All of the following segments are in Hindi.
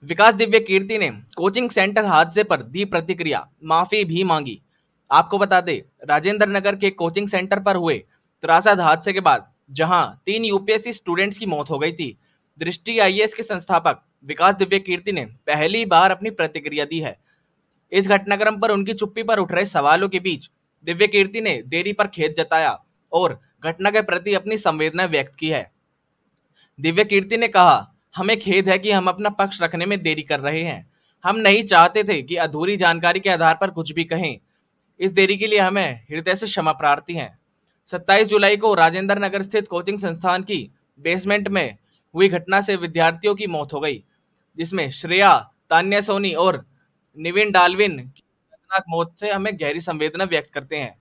विकास दिव्य कीर्ति ने कोचिंग सेंटर हादसे पर दी प्रतिक्रिया, माफी भी मांगी। आपको बता दें, राजेंद्र नगर के कोचिंग सेंटर पर हुए त्रासद हादसे के बाद जहां 3 यूपीएससी स्टूडेंट्स की मौत हो गई थी, दृष्टि आईएएस के संस्थापक विकास दिव्य कीर्ति ने पहली बार अपनी प्रतिक्रिया दी है। इस घटनाक्रम पर उनकी चुप्पी पर उठ रहे सवालों के बीच दिव्य कीर्ति ने देरी पर खेद जताया और घटना के प्रति अपनी संवेदना व्यक्त की है। दिव्य कीर्ति ने कहा, हमें खेद है कि हम अपना पक्ष रखने में देरी कर रहे हैं। हम नहीं चाहते थे कि अधूरी जानकारी के आधार पर कुछ भी कहें। इस देरी के लिए हमें हृदय से क्षमा प्रार्थी हैं। 27 जुलाई को राजेंद्र नगर स्थित कोचिंग संस्थान की बेसमेंट में हुई घटना से विद्यार्थियों की मौत हो गई, जिसमें श्रेया, तान्या सोनी और निविन डाल्विन की दर्दनाक मौत से हमें गहरी संवेदना व्यक्त करते हैं।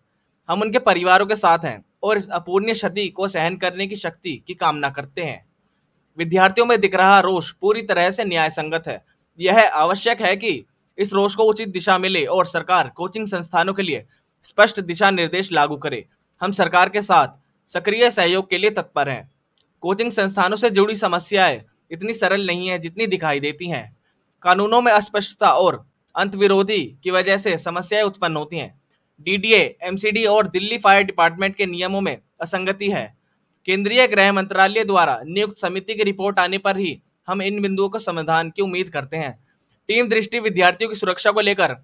हम उनके परिवारों के साथ हैं और इस अपूर्णीय क्षति को सहन करने की शक्ति की कामना करते हैं। विद्यार्थियों में दिख रहा रोष पूरी तरह से न्याय संगत है। यह आवश्यक है कि इस रोष को उचित दिशा मिले और सरकार कोचिंग संस्थानों के लिए स्पष्ट दिशा निर्देश लागू करे। हम सरकार के साथ सक्रिय सहयोग के लिए तत्पर हैं। कोचिंग संस्थानों से जुड़ी समस्याएं इतनी सरल नहीं है जितनी दिखाई देती हैं। कानूनों में अस्पष्टता और अंतविरोधी की वजह से समस्याएं उत्पन्न होती हैं। डीडीए, एमसीडी और दिल्ली फायर डिपार्टमेंट के नियमों में असंगति है। केंद्रीय गृह मंत्रालय द्वारा नियुक्त समिति की रिपोर्ट आने पर ही हम इन बिंदुओं का समाधान की उम्मीद करते हैं। टीम दृष्टि विद्यार्थियों की सुरक्षा को लेकर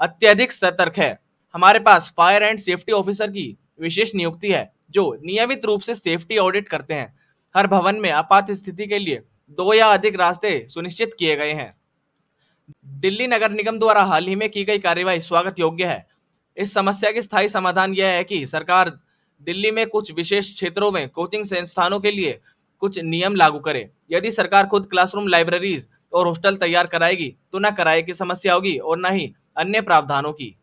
अत्यधिक सतर्क है। हमारे पास फायर एंड सेफ्टी ऑफिसर की विशेष नियुक्ति है जो नियमित रूप से सेफ्टी ऑडिट करते हैं। हर भवन में आपात स्थिति के लिए 2 या अधिक रास्ते सुनिश्चित किए गए हैं। दिल्ली नगर निगम द्वारा हाल ही में की गई कार्यवाही स्वागत योग्य है। इस समस्या के स्थायी समाधान यह है कि सरकार दिल्ली में कुछ विशेष क्षेत्रों में कोचिंग संस्थानों के लिए कुछ नियम लागू करे। यदि सरकार खुद क्लासरूम, लाइब्रेरीज और हॉस्टल तैयार कराएगी तो न किराए की समस्या होगी और न ही अन्य प्रावधानों की।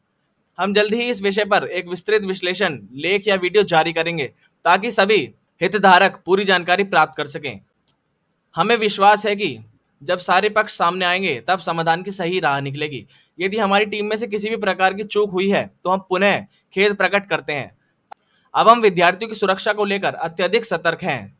हम जल्द ही इस विषय पर एक विस्तृत विश्लेषण लेख या वीडियो जारी करेंगे ताकि सभी हितधारक पूरी जानकारी प्राप्त कर सकें। हमें विश्वास है कि जब सारे पक्ष सामने आएंगे तब समाधान की सही राह निकलेगी। यदि हमारी टीम में से किसी भी प्रकार की चूक हुई है तो हम पुनः खेद प्रकट करते हैं। अब हम विद्यार्थियों की सुरक्षा को लेकर अत्यधिक सतर्क हैं।